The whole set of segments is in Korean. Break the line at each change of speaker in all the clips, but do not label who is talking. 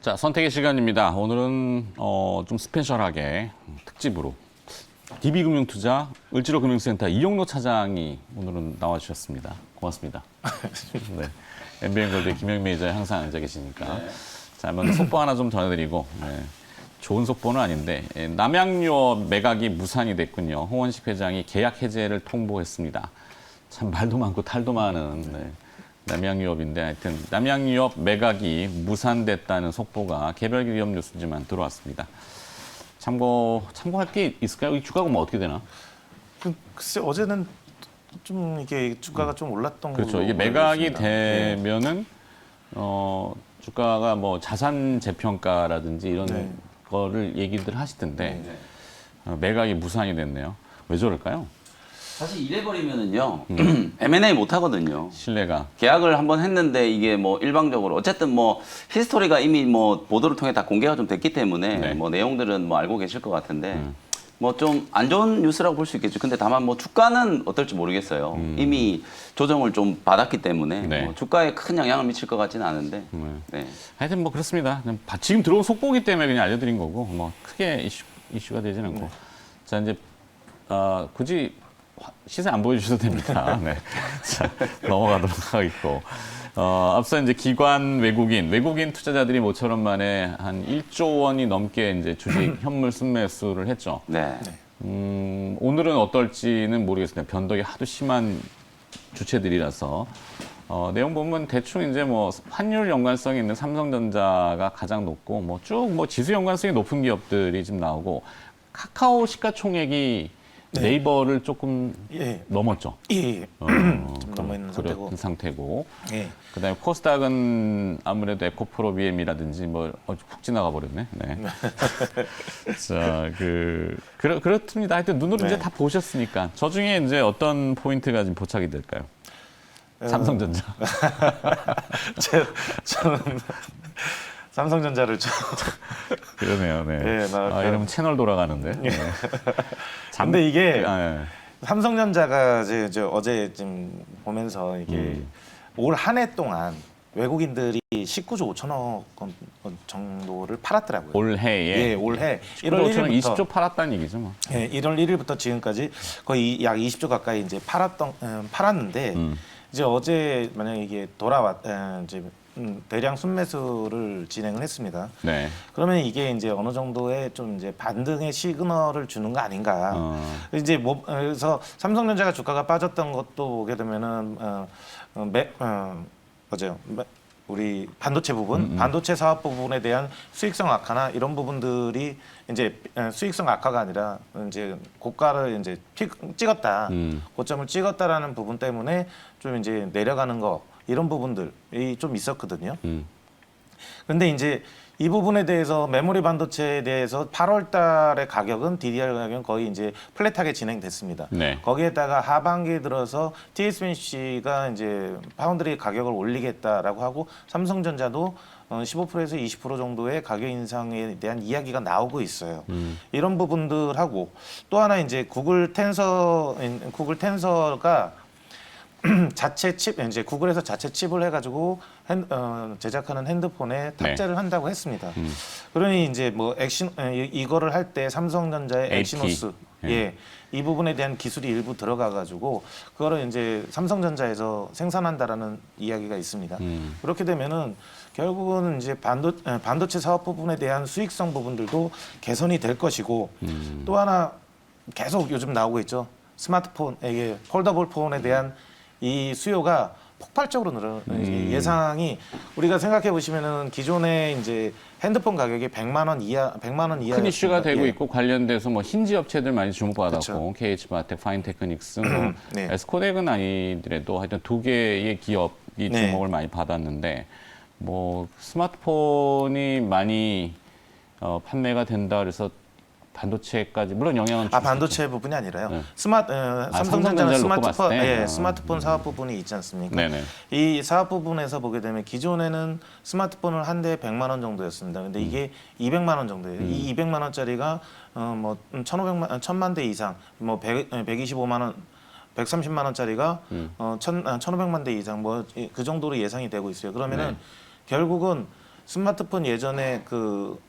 자, 선택의 시간입니다. 오늘은 좀 스페셜하게 특집으로 DB금융투자 을지로금융센터 이용로 차장이 오늘은 나와주셨습니다. 고맙습니다. 네. MBN골드의 김영미 기자 항상 앉아 계시니까. 네. 자, 먼저 속보 하나 좀 전해드리고 좋은 속보는 아닌데 남양유업 매각이 무산이 됐군요. 홍원식 회장이 계약 해제를 통보했습니다. 참 말도 많고 탈도 많은 남양유업인데 하여튼 남양유업 매각이 무산됐다는 속보가 개별 기업 뉴스지만 들어왔습니다. 참고할 게 있을까요? 이 주가가 뭐 어떻게 되나?
글쎄 어제는 좀 이게 주가가 좀 올랐던
그렇죠.
걸로
이게 매각이
알고 있습니다.
되면은 주가가 뭐 자산 재평가라든지 이런 거를 얘기들 하시던데 매각이 무산이 됐네요. 왜 저럴까요?
사실 이래버리면은요 M&A 못 하거든요.
신뢰가
계약을 한번 했는데 이게 뭐 일방적으로 어쨌든 뭐 히스토리가 이미 뭐 보도를 통해 다 공개가 좀 됐기 때문에 뭐 내용들은 뭐 알고 계실 것 같은데 뭐 좀 안 좋은 뉴스라고 볼 수 있겠죠. 근데 다만 뭐 주가는 어떨지 모르겠어요. 이미 조정을 좀 받았기 때문에 뭐 주가에 큰 영향을 미칠 것 같지는 않은데. 네.
하여튼 뭐 그렇습니다. 그냥 지금 들어온 속보기 때문에 그냥 알려드린 거고 뭐 크게 이슈가 되지는 않고 자 이제 굳이 시세 안 보여주셔도 됩니다. 네. 자, 넘어가도록 하겠고. 앞서 이제 기관 외국인 투자자들이 모처럼 만에 한 1조 원이 넘게 이제 주식 현물 순매수를 했죠.
네.
오늘은 어떨지는 모르겠습니다. 변동이 하도 심한 주체들이라서. 내용 보면 대충 이제 뭐 환율 연관성이 있는 삼성전자가 가장 높고 뭐 쭉 뭐 지수 연관성이 높은 기업들이 좀 나오고 카카오 시가총액이 네이버를 조금 넘었죠.
좀 넘어 있는
상태고. 그다음에 코스닥은 아무래도 에코프로비엠이라든지 뭐 훅 지나가 버렸네. 네. 자, 그렇습니다. 하여튼 눈으로 이제 다 보셨으니까 저 중에 이제 어떤 포인트가 지금 포착이 될까요? 삼성전자.
저는 삼성전자를 좀
그러네요. 네. 이러면 채널 돌아가는데. 네.
근데 이게 삼성전자가 이제 어제 좀 보면서 이게 올 한 해 동안 외국인들이 19조 5천억 원 정도를 팔았더라고요.
올해에.
예, 올해
1월 1일부터 20조 팔았다는 얘기죠, 뭐.
예, 1월 1일부터 지금까지 거의 약 20조 가까이 이제 팔았는데 이제 어제 만약 이게 이제 대량 순매수를 진행을 했습니다.
네.
그러면 이게 이제 어느 정도의 좀 이제 반등의 시그널을 주는 거 아닌가. 이제 그래서 삼성전자가 주가가 빠졌던 것도 보게 되면은 우리 반도체 부분, 반도체 사업 부분에 대한 수익성 악화나 이런 부분들이 이제 수익성 악화가 아니라 이제 고가를 이제 찍었다, 고점을 찍었다라는 부분 때문에 좀 이제 내려가는 거 이런 부분들이 좀 있었거든요. 근데 이제 이 부분에 대해서 메모리 반도체에 대해서 8월 달의 가격은 DDR 가격은 거의 이제 플랫하게 진행됐습니다.
네.
거기에다가 하반기에 들어서 TSMC가 이제 파운드리 가격을 올리겠다라고 하고 삼성전자도 15%에서 20% 정도의 가격 인상에 대한 이야기가 나오고 있어요. 이런 부분들하고 또 하나 이제 구글 텐서가 자체 칩, 이제 구글에서 자체 칩을 해가지고 제작하는 핸드폰에 탑재를 한다고 했습니다. 그러니 이제 뭐 이거를 할 때 삼성전자의 엑시노스, 이 부분에 대한 기술이 일부 들어가가지고 그거를 이제 삼성전자에서 생산한다라는 이야기가 있습니다. 그렇게 되면은 결국은 이제 반도체 사업 부분에 대한 수익성 부분들도 개선이 될 것이고 또 하나 계속 요즘 나오고 있죠. 스마트폰, 이게 폴더블 폰에 대한 이 수요가 폭발적으로 예상이 우리가 생각해 보시면은 기존에 이제 핸드폰 가격이 100만 원 이하
큰 이슈가 되고 있고 관련돼서 뭐 힌지 업체들 많이 주목받았고 KH바텍, 파인테크닉스, 뭐 에스코덱은 아니더라도 하여튼 두 개의 기업이 주목을 많이 받았는데 뭐 스마트폰이 많이 판매가 된다 그래서 반도체까지 물론 영향은
반도체 부분이 아니라요. 삼성전자는 스마트폰 사업 부분이 있지 않습니까? 이 사업 부분에서 보게 되면 기존에는 스마트폰을 한 대에 100만 원 정도였습니다. 근데 이게 200만 원 정도예요. 이 200만 원짜리가 뭐 1000만 대 이상, 뭐 125만 원 130만 원짜리가 1,500만 대 이상 뭐 그 정도로 예상이 되고 있어요. 그러면은 결국은 스마트폰 예전에 그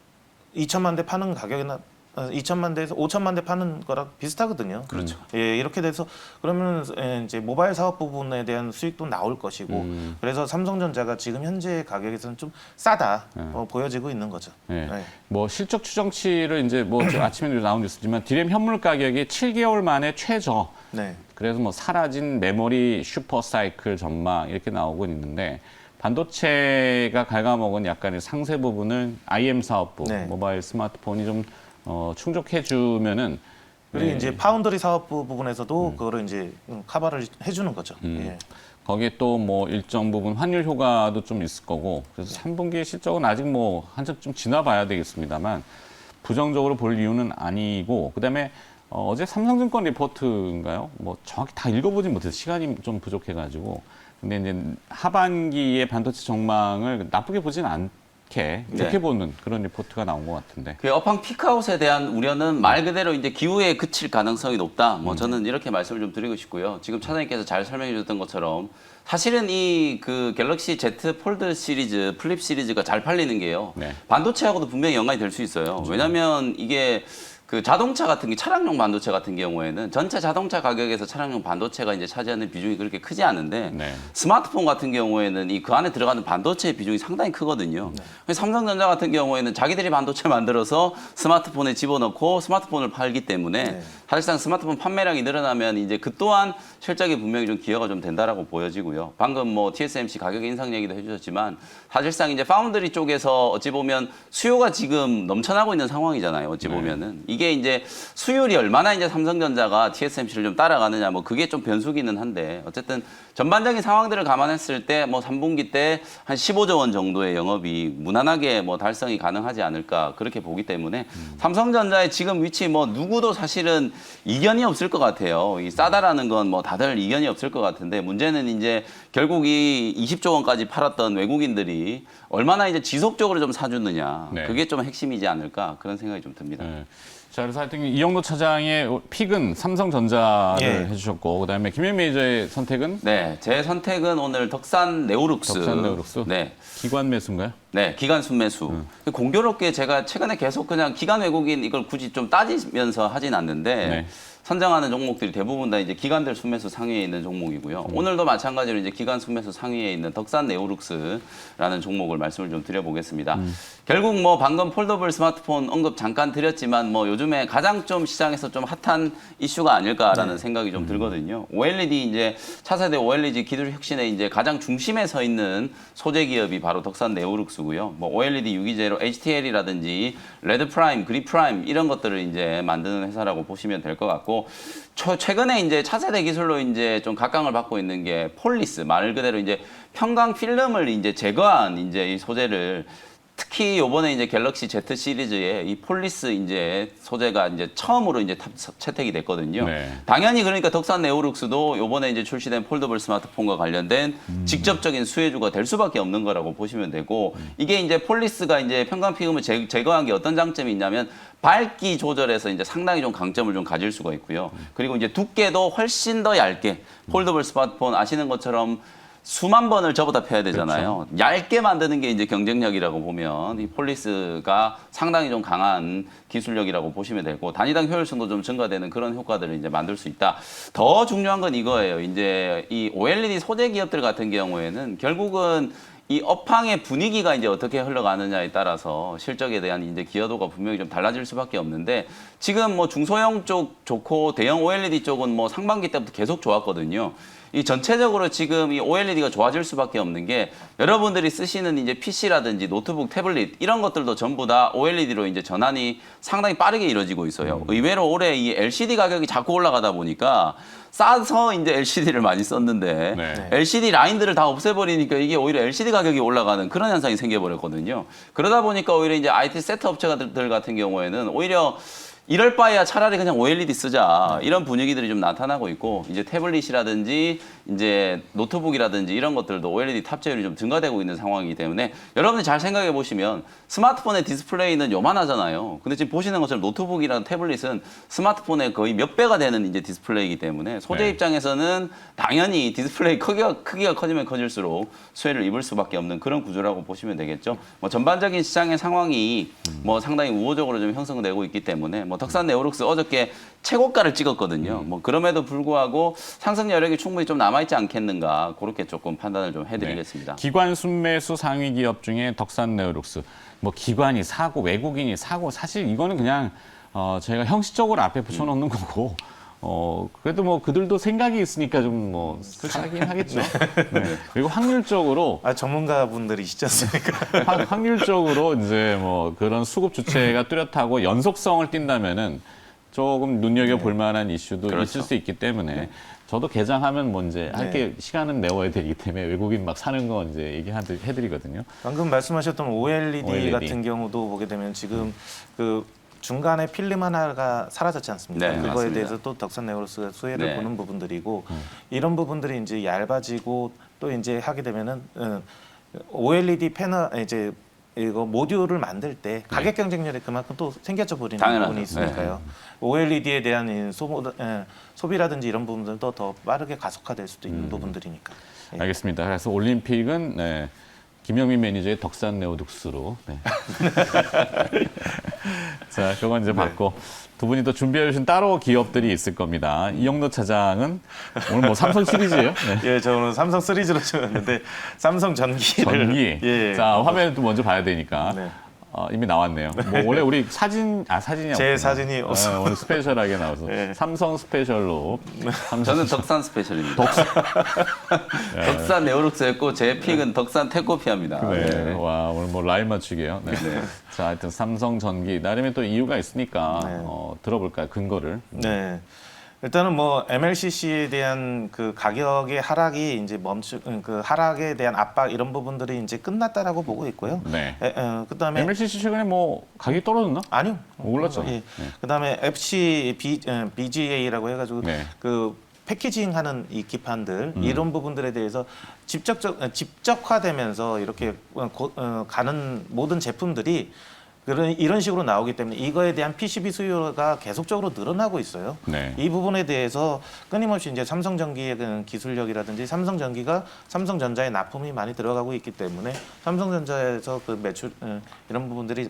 2천만 대 파는 가격이나 2천만 대에서 5천만 대 파는 거랑 비슷하거든요.
그렇죠.
예, 이렇게 돼서 그러면 이제 모바일 사업 부분에 대한 수익도 나올 것이고 그래서 삼성전자가 지금 현재 가격에서는 좀 싸다 보여지고 있는 거죠.
네.
네.
뭐 실적 추정치를 이제 뭐 아침에도 나온 뉴스지만 디램 현물 가격이 7개월 만에 최저.
네.
그래서 뭐 사라진 메모리 슈퍼 사이클 전망 이렇게 나오고 있는데 반도체가 갉아먹은 약간의 상세 부분을 IM 사업부,
네.
모바일 스마트폰이 좀 충족해주면은
그리고
네.
이제 파운드리 사업부 부분에서도 그거를 이제 커버를 해주는 거죠. 예.
거기에 또 뭐 일정 부분 환율 효과도 좀 있을 거고 그래서 3분기 실적은 아직 뭐 한참 좀 지나봐야 되겠습니다만 부정적으로 볼 이유는 아니고 그다음에 어제 삼성증권 리포트인가요? 뭐 정확히 다 읽어보진 못해서 시간이 좀 부족해가지고 근데 이제 하반기의 반도체 전망을 나쁘게 보진 않게 좋게
네.
보는 그런 리포트가 나온 것 같은데.
그 업황 피크아웃에 대한 우려는 말 그대로 이제 기후에 그칠 가능성이 높다. 뭐 저는 이렇게 말씀을 좀 드리고 싶고요. 지금 차장님께서 잘 설명해 주셨던 것처럼 사실은 이 그 갤럭시 Z 폴드 시리즈, 플립 시리즈가 잘 팔리는 게요.
네.
반도체하고도 분명히 연관이 될 수 있어요. 왜냐하면 이게 그 자동차 같은 게 차량용 반도체 같은 경우에는 전체 자동차 가격에서 차량용 반도체가 이제 차지하는 비중이 그렇게 크지 않은데
네.
스마트폰 같은 경우에는 이 그 안에 들어가는 반도체의 비중이 상당히 크거든요. 그래서 삼성전자 같은 경우에는 자기들이 반도체 만들어서 스마트폰에 집어넣고 스마트폰을 팔기 때문에
네.
사실상 스마트폰 판매량이 늘어나면 이제 그 또한 실적이 분명히 좀 기여가 좀 된다라고 보여지고요. 방금 뭐 TSMC 가격 인상 얘기도 해주셨지만 사실상 이제 파운드리 쪽에서 어찌 보면 수요가 지금 넘쳐나고 있는 상황이잖아요. 어찌 보면은 이게 이제 수율이 얼마나 이제 삼성전자가 TSMC를 좀 따라가느냐 뭐 그게 좀 변수기는 한데 어쨌든 전반적인 상황들을 감안했을 때 뭐 3분기 때 한 15조 원 정도의 영업이 무난하게 뭐 달성이 가능하지 않을까 그렇게 보기 때문에 삼성전자의 지금 위치 뭐 누구도 사실은 이견이 없을 것 같아요. 이 싸다라는 건 뭐 다들 이견이 없을 것 같은데 문제는 이제 결국 이 20조 원까지 팔았던 외국인들이 얼마나 이제 지속적으로 좀 사주느냐
네.
그게 좀 핵심이지 않을까 그런 생각이 좀 듭니다.
네. 자, 그래서 하여튼 이영로 차장의 픽은 삼성전자를
예.
해주셨고 그다음에 김현 매니저의 선택은
네, 제 선택은 오늘 덕산 네오룩스.
덕산 네오룩스?
네.
기관 매수인가요?
네, 기관 순매수. 공교롭게 제가 최근에 계속 그냥 기관 외국인 이걸 굳이 좀 따지면서 하진 않는데
네.
선정하는 종목들이 대부분 다 이제 기관들 순매수 상위에 있는 종목이고요. 오늘도 마찬가지로 이제 기관 순매수 상위에 있는 덕산 네오룩스라는 종목을 말씀을 좀 드려보겠습니다. 결국 뭐 방금 폴더블 스마트폰 언급 잠깐 드렸지만 뭐 요즘에 가장 좀 시장에서 좀 핫한 이슈가 아닐까라는 생각이 좀 들거든요. OLED 이제 차세대 OLED 기술 혁신의 이제 가장 중심에 서 있는 소재 기업이 바로 덕산 네오룩스고요. 뭐 OLED 유기재로 HTL이라든지 레드 프라임, 그리 프라임 이런 것들을 이제 만드는 회사라고 보시면 될 것 같고 최근에 이제 차세대 기술로 이제 좀 각광을 받고 있는 게 폴리스 말 그대로 이제 평강 필름을 이제 제거한 이제 이 소재를 특히 요번에 이제 갤럭시 Z 시리즈에 이 폴리스 이제 소재가 이제 처음으로 이제 채택이 됐거든요.
네.
당연히 그러니까 덕산 네오룩스도 요번에 이제 출시된 폴더블 스마트폰과 관련된 직접적인 수혜주가 될 수밖에 없는 거라고 보시면 되고 이게 이제 폴리스가 이제 평강 필름을 제거한 게 어떤 장점이 있냐면 밝기 조절에서 이제 상당히 좀 강점을 좀 가질 수가 있고요. 그리고 이제 두께도 훨씬 더 얇게 폴더블 스마트폰 아시는 것처럼 수만 번을 접어다 펴야 되잖아요. 그렇죠. 얇게 만드는 게 이제 경쟁력이라고 보면 이 폴리스가 상당히 좀 강한 기술력이라고 보시면 되고 단위당 효율성도 좀 증가되는 그런 효과들을 이제 만들 수 있다. 더 중요한 건 이거예요. 이제 이 OLED 소재 기업들 같은 경우에는 결국은 이 업황의 분위기가 이제 어떻게 흘러가느냐에 따라서 실적에 대한 이제 기여도가 분명히 좀 달라질 수밖에 없는데 지금 뭐 중소형 쪽 좋고 대형 OLED 쪽은 뭐 상반기 때부터 계속 좋았거든요. 이 전체적으로 지금 이 OLED가 좋아질 수밖에 없는 게 여러분들이 쓰시는 이제 PC라든지 노트북, 태블릿 이런 것들도 전부 다 OLED로 이제 전환이 상당히 빠르게 이루어지고 있어요. 의외로 올해 이 LCD 가격이 자꾸 올라가다 보니까 싸서 이제 LCD를 많이 썼는데
네.
LCD 라인들을 다 없애버리니까 이게 오히려 LCD 가격이 올라가는 그런 현상이 생겨버렸거든요. 그러다 보니까 오히려 이제 IT 세트 업체들 같은 경우에는 오히려 이럴 바에야 차라리 그냥 OLED 쓰자 이런 분위기들이 좀 나타나고 있고 이제 태블릿이라든지 이제 노트북이라든지 이런 것들도 OLED 탑재율이 좀 증가되고 있는 상황이기 때문에 여러분들 잘 생각해 보시면 스마트폰의 디스플레이는 요만하잖아요. 근데 지금 보시는 것처럼 노트북이랑 태블릿은 스마트폰의 거의 몇 배가 되는 이제 디스플레이이기 때문에 소재
네.
입장에서는 당연히 디스플레이 크기가 커지면 커질수록 수혜를 입을 수밖에 없는 그런 구조라고 보시면 되겠죠. 뭐 전반적인 시장의 상황이 뭐 상당히 우호적으로 좀 형성되고 있기 때문에 뭐 덕산 네오룩스 어저께 최고가를 찍었거든요. 뭐 그럼에도 불구하고 상승 여력이 충분히 좀 남아있지 않겠는가 그렇게 조금 판단을 좀 해드리겠습니다.
기관 순매수 상위 기업 중에 덕산 네오룩스. 뭐 기관이 사고 외국인이 사고 사실 이거는 그냥 저희가 형식적으로 앞에 붙여놓는 거고 그래도 뭐 그들도 생각이 있으니까 좀 뭐 사긴 하겠죠. 네. 그리고 확률적으로
전문가분들이시지 않습니까?
확률적으로 이제 뭐 그런 수급 주체가 뚜렷하고 연속성을 띈다면은 조금 눈여겨 볼 만한 이슈도
그렇죠.
있을 수 있기 때문에 저도 개장하면 뭐 이제 할게 시간은 내워야 되기 때문에 외국인 막 사는 거 이제 얘기해드리거든요.
방금 말씀하셨던 OLED,
OLED.
같은 경우도 보게 되면 지금 그 중간에 필름 하나가 사라졌지 않습니까?
네,
그거에
맞습니다.
대해서 또 덕산 네오룩스가 수혜를
네.
보는 부분들이고 이런 부분들이 이제 얇아지고 또 이제 하게 되면은 OLED 패널 이제 이거 모듈을 만들 때 가격 경쟁력이 그만큼 또 생겨져 버리는
당연하죠.
부분이 있으니까요. OLED에 대한 소비라든지 이런 부분들도 더 빠르게 가속화될 수도 있는 부분들이니까. 예.
알겠습니다. 그래서 올림픽은 네, 김영민 매니저의 덕산 네오룩스로. 네. 자, 그건 이제 받고 두 분이 또 준비해 주신 따로 기업들이 있을 겁니다. 이영로 차장은 오늘 뭐 삼성 시리즈예요? 네.
예, 저 오늘 삼성 시리즈로 찍었는데 삼성 전기를
전기.
예.
자, 화면을 또 먼저 봐야 되니까.
네.
이미 나왔네요. 뭐 원래 우리 사진이
제
없구나.
사진이 없어.
오늘 스페셜하게 나와서
네.
삼성 스페셜로.
저는 덕산 스페셜입니다. 덕산 네오룩스였고 제 픽은 덕산 태코피아입니다.
네.
네.
와, 오늘 뭐 라인 맞추게요. 네. 자, 하여튼 삼성 전기 나름의 또 이유가 있으니까
네.
들어볼까요? 근거를.
네. 일단은 뭐 MLCC에 대한 그 가격의 하락이 이제 그 하락에 대한 압박 이런 부분들이 이제 끝났다라고 보고 있고요.
네.
그다음에
MLCC 최근에 뭐 가격이 떨어졌나?
아니요.
올랐죠.
예. 그다음에 BGA라고 해가지고
네.
그 패키징하는 이 기판들 이런 부분들에 대해서 직접화되면서 이렇게 가는 모든 제품들이 이런 식으로 나오기 때문에 이거에 대한 PCB 수요가 계속적으로 늘어나고 있어요.
네.
이 부분에 대해서 끊임없이 이제 삼성전기의 그 기술력이라든지 삼성전기가 삼성전자에 납품이 많이 들어가고 있기 때문에 삼성전자에서 그 매출 이런 부분들이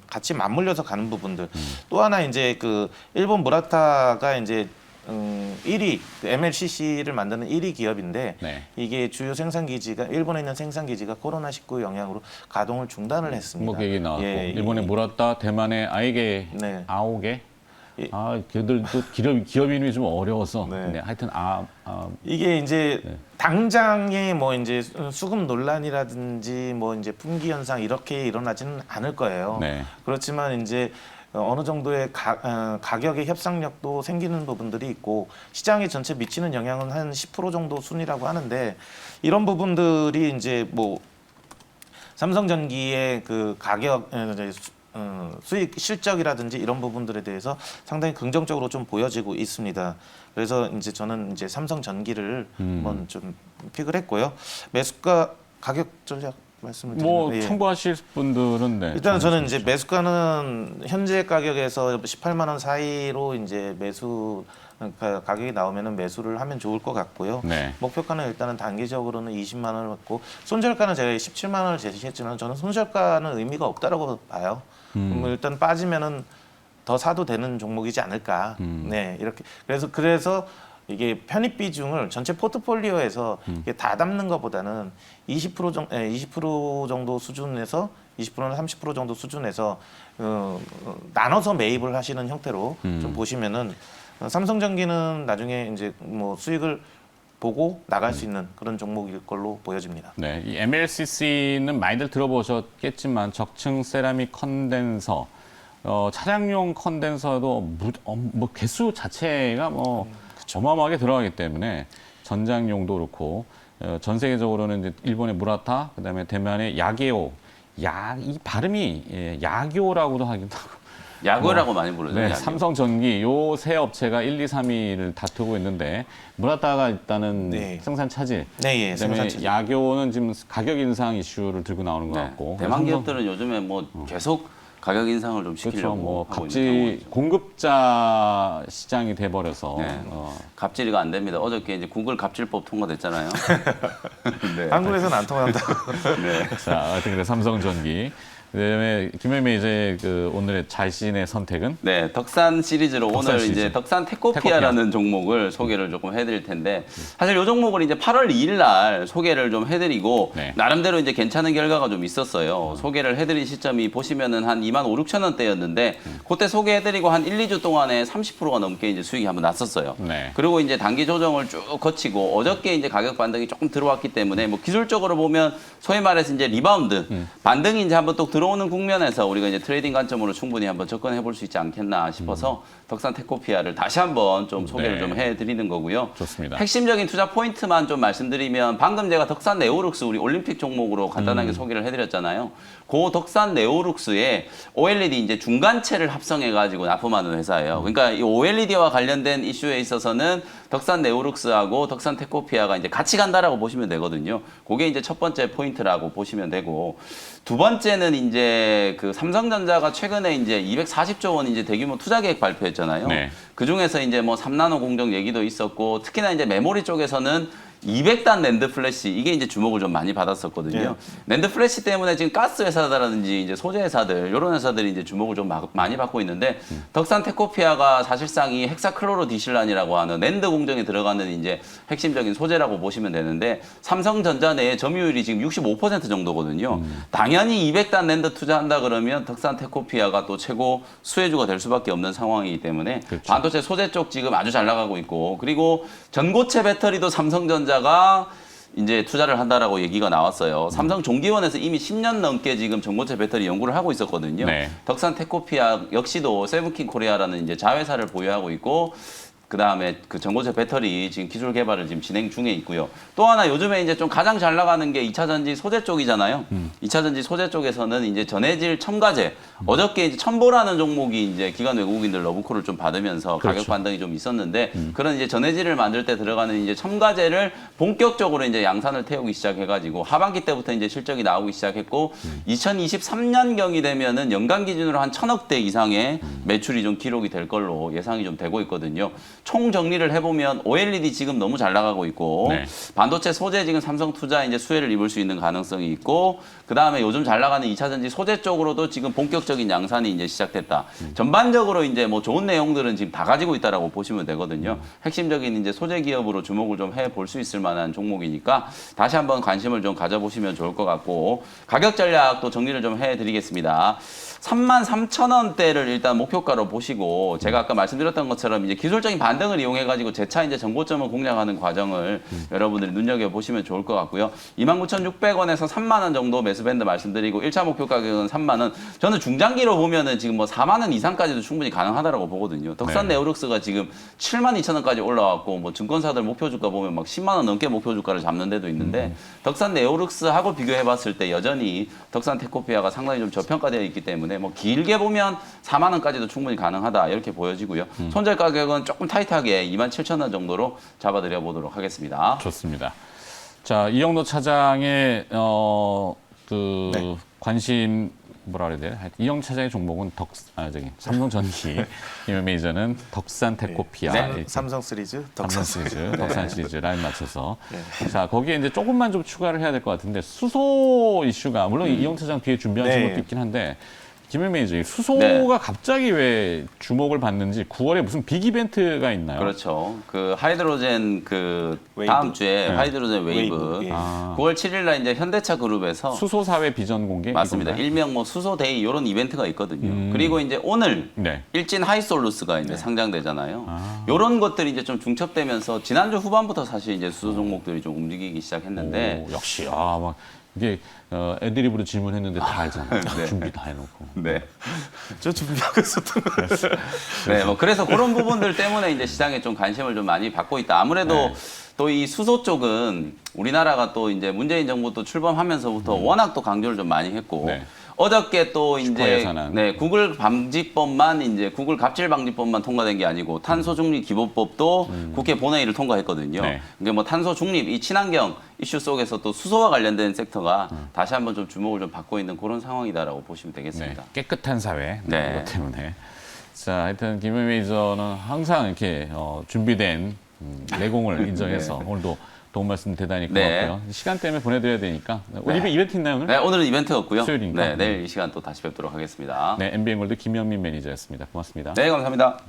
같이 맞물려서 가는 부분들. 또 하나 이제 그 일본 무라타가 이제 1위 그 MLCC를 만드는 1위 기업인데
네.
이게 주요 생산 기지가 일본에 있는 생산 기지가 코로나19 영향으로 가동을 중단을 했습니다.
뭐 그 얘기 나왔고
예,
일본에 몰았다 대만에 아이게
네.
아오게
예.
그들도 기업 이름이 좀 어려워서
네.
네, 하여튼
이게 이제
네.
당장에 뭐 이제 수급 논란이라든지 뭐 이제 품귀 현상 이렇게 일어나지는 않을 거예요.
네.
그렇지만 이제 어느 정도의 가격의 협상력도 생기는 부분들이 있고 시장에 전체 미치는 영향은 한 10% 정도 순이라고 하는데 이런 부분들이 이제 뭐 삼성전기의 그 가격 수익 실적이라든지 이런 부분들에 대해서 상당히 긍정적으로 좀 보여지고 있습니다. 그래서 이제 저는 이제 삼성전기를 한번 좀 픽을 했고요. 매수가 가격 전략 말씀을 드리면
뭐 참고하실 분들은 네.
일단은 저는 이제 매수가는 현재 가격에서 18만 원 사이로 이제 매수 가격이 나오면은 매수를 하면 좋을 것 같고요.
네.
목표가는 일단은 단기적으로는 20만 원을 받고 손절가는 제가 17만 원을 제시했지만 저는 손절가는 의미가 없다라고 봐요. 일단 빠지면은 더 사도 되는 종목이지 않을까. 네, 이렇게 그래서 이게 편입 비중을 전체 포트폴리오에서 이게 다 담는 것보다는 20% 정도 수준에서 20%나 30% 정도 수준에서 나눠서 매입을 하시는 형태로 좀 보시면은 삼성전기는 나중에 이제 뭐 수익을 보고 나갈 수 있는 그런 종목일 걸로 보여집니다.
네, 이 MLCC는 많이들 들어보셨겠지만 적층 세라믹 컨덴서, 차량용 컨덴서도 뭐 개수 자체가 뭐 어마어마하게 들어가기 때문에 전장용도 그렇고 전 세계적으로는 이제 일본의 무라타, 그다음에 대만의 야게오, 이 발음이 야교라고도 하기도 하고
야구라고 많이 부르죠.
네,
야구.
삼성전기 요 세 업체가 1, 2, 3위를 다투고 있는데 무라타가 일단은
네.
생산 차질.
네, 예,
그다음에
생산 차질.
야교는 지금 가격 인상 이슈를 들고 나오는 것
네.
같고.
대만
삼성-
기업들은 요즘에 뭐 계속 가격 인상을 좀
그렇죠.
시키려고
뭐
하고 있는
갑질
상황이죠.
공급자 시장이 돼버려서
네. 갑질이가 안 됩니다. 어저께 이제 구글 갑질법 통과됐잖아요. 네.
한국에서는 안 통한다고.
네.
자, 하여튼 그래 삼성전기. 그다음에 김현미 이제 그 오늘의 자신의 선택은
네, 덕산 시리즈로
덕산
오늘
시리즈.
이제 덕산 테코피아라는 종목을 소개를 조금 해드릴 텐데 사실 이 종목을 이제 8월 2일 날 소개를 좀 해드리고
네.
나름대로 이제 괜찮은 결과가 좀 있었어요. 소개를 해드린 시점이 보시면은 한 2만 5, 6천 원대였는데 그때 소개해드리고 한 1, 2주 동안에 30%가 넘게 이제 수익이 한번 났었어요.
네.
그리고 이제 단기 조정을 쭉 거치고 어저께 이제 가격 반등이 조금 들어왔기 때문에 뭐 기술적으로 보면 소위 말해서 이제 리바운드 반등이 이제 한번 또 들어오는 국면에서 우리가 이제 트레이딩 관점으로 충분히 한번 접근해 볼 수 있지 않겠나 싶어서 덕산 테코피아를 다시 한번 좀 소개를
네.
좀 해드리는 거고요.
좋습니다.
핵심적인 투자 포인트만 좀 말씀드리면 방금 제가 덕산 네오룩스 우리 올림픽 종목으로 간단하게 소개를 해드렸잖아요. 그 덕산 네오룩스에 OLED 이제 중간체를 합성해 가지고 납품하는 회사예요. 그러니까 이 OLED와 관련된 이슈에 있어서는 덕산 네오룩스하고 덕산 테코피아가 이제 같이 간다라고 보시면 되거든요. 그게 이제 첫 번째 포인트라고 보시면 되고 두 번째는 이제 그 삼성전자가 최근에 이제 240조 원 이제 대규모 투자 계획 발표했잖아요.
네.
그 중에서 이제 뭐 3나노 공정 얘기도 있었고 특히나 이제 메모리 쪽에서는 200단 낸드 플래시 이게 이제 주목을 좀 많이 받았었거든요. 낸드 플래시 때문에 지금 가스 회사라든지 이제 소재 회사들 이런 회사들이 이제 주목을 좀 많이 받고 있는데 덕산 테코피아가 사실상 이 헥사클로로 디실란이라고 하는 낸드 공정에 들어가는 이제 핵심적인 소재라고 보시면 되는데 삼성전자 내의 점유율이 지금 65% 정도거든요. 당연히 200단 낸드 투자한다 그러면 덕산 테코피아가 또 최고 수혜주가 될 수밖에 없는 상황이기 때문에
그렇죠.
반도체 소재 쪽 지금 아주 잘 나가고 있고 그리고 전고체 배터리도 삼성전자가 이제 투자를 한다라고 얘기가 나왔어요. 삼성 종기원에서 이미 10년 넘게 지금 전고체 배터리 연구를 하고 있었거든요.
네.
덕산 테코피아 역시도 세븐킨 코리아라는 이제 자회사를 보유하고 있고 그 다음에 그 전고체 배터리 지금 기술 개발을 지금 진행 중에 있고요. 또 하나 요즘에 이제 좀 가장 잘 나가는 게 2차 전지 소재 쪽이잖아요. 2차 전지 소재 쪽에서는 이제 전해질 첨가제. 어저께 이제 첨보라는 종목이 이제 기관 외국인들 러브콜을 좀 받으면서 가격
그렇죠.
반등이 좀 있었는데 그런 이제 전해질을 만들 때 들어가는 이제 첨가제를 본격적으로 이제 양산을 태우기 시작해가지고 하반기 때부터 이제 실적이 나오기 시작했고 2023년경이 되면은 연간 기준으로 한 1,000억대 이상의 매출이 좀 기록이 될 걸로 예상이 좀 되고 있거든요. 총 정리를 해보면 OLED 지금 너무 잘 나가고 있고
네.
반도체 소재 지금 삼성투자 이제 수혜를 입을 수 있는 가능성이 있고 그 다음에 요즘 잘 나가는 2차전지 소재 쪽으로도 지금 본격적인 양산이 이제 시작됐다. 전반적으로 이제 뭐 좋은 내용들은 지금 다 가지고 있다라고 보시면 되거든요. 핵심적인 이제 소재 기업으로 주목을 좀 해볼 수 있을 만한 종목이니까 다시 한번 관심을 좀 가져보시면 좋을 것 같고 가격 전략도 정리를 좀 해드리겠습니다. 33,000원대를 일단 목표가로 보시고 제가 아까 말씀드렸던 것처럼 이제 기술적인 반등을 이용해 가지고 재차 이제 정고점을 공략하는 과정을 여러분들이 눈여겨 보시면 좋을 것 같고요. 29,600원에서 3만 원 정도 매수 밴드 말씀드리고 1차 목표 가격은 3만 원. 저는 중장기로 보면은 지금 뭐 4만 원 이상까지도 충분히 가능하다라고 보거든요. 덕산
네.
네오룩스가 지금 72,000원까지 올라왔고 뭐 증권사들 목표 주가 보면 막 10만 원 넘게 목표 주가를 잡는 데도 있는데 덕산 네오룩스하고 비교해 봤을 때 여전히 덕산 테코피아가 상당히 좀 저평가되어 있기 때문에 뭐 길게 보면 4만 원까지도 충분히 가능하다 이렇게 보여지고요. 손절 가격은 조금 타이트하게 27,000원 정도로 잡아드려 보도록 하겠습니다.
좋습니다. 자, 이영로 차장의 그
네.
관심 뭐라 그래야 돼요? 하여튼 이영 차장의 종목은 삼성전기, 김현 매니저는 덕산 테코피아,
네.
이렇게
삼성 시리즈,
덕산 시리즈, 덕산 시리즈 라인 맞춰서.
네.
자, 거기에 이제 조금만 좀 추가를 해야 될 것 같은데 수소 이슈가 물론 이영 차장 뒤에 준비한
네.
것도 있긴 한데 김현 매니저 이 수소가
네.
갑자기 왜 주목을 받는지 9월에 무슨 빅 이벤트가 있나요?
그렇죠. 그 하이드로젠 그
웨이브?
다음 주에
네.
하이드로젠 웨이브,
웨이브, 예.
아.
9월 7일 날 이제 현대차 그룹에서
수소 사회 비전 공개
맞습니다.
이건가요?
일명 뭐 수소 데이 이런 이벤트가 있거든요. 그리고 이제 오늘
네.
일진 하이솔루스가 이제 상장되잖아요. 이런 것들이 이제 좀 중첩되면서 지난주 후반부터 사실 이제 수소 종목들이 좀 움직이기 시작했는데
오, 역시 막 이게 애드립으로 질문했는데 다 알잖아요.
네.
준비 다 해놓고.
네.
저 준비하고 있었던 거.
네, 뭐 그래서 그런 부분들 때문에 이제 시장에 좀 관심을 좀 많이 받고 있다. 아무래도
네.
또 이 수소 쪽은 우리나라가 또 이제 문재인 정부 또 출범하면서부터 워낙 또 강조를 좀 많이 했고
네.
어저께 또
슈퍼
이제
예산안.
네, 구글 방지법만 이제 구글 갑질 방지법만 통과된 게 아니고 탄소 중립 기본법도 국회 본회의를 통과했거든요.
네.
이게 뭐 탄소 중립 이 친환경 이슈 속에서 또 수소와 관련된 섹터가 다시 한번 좀 주목을 좀 받고 있는 그런 상황이다라고 보시면
네,
되겠습니다.
깨끗한 사회
네.
그것 때문에. 자, 하여튼 김현 매니저는 항상 이렇게 준비된 내공을 인정해서 오늘도 도움 말씀 대단히
네.
고맙고요. 시간 때문에 보내드려야 되니까. 오늘 이벤트 있나요 오늘?
네, 오늘은 이벤트였고요.
수요일이니까.
네, 내일 이 시간 또 다시 뵙도록 하겠습니다.
네, MBN골드 김현민 매니저였습니다. 고맙습니다.
네, 감사합니다.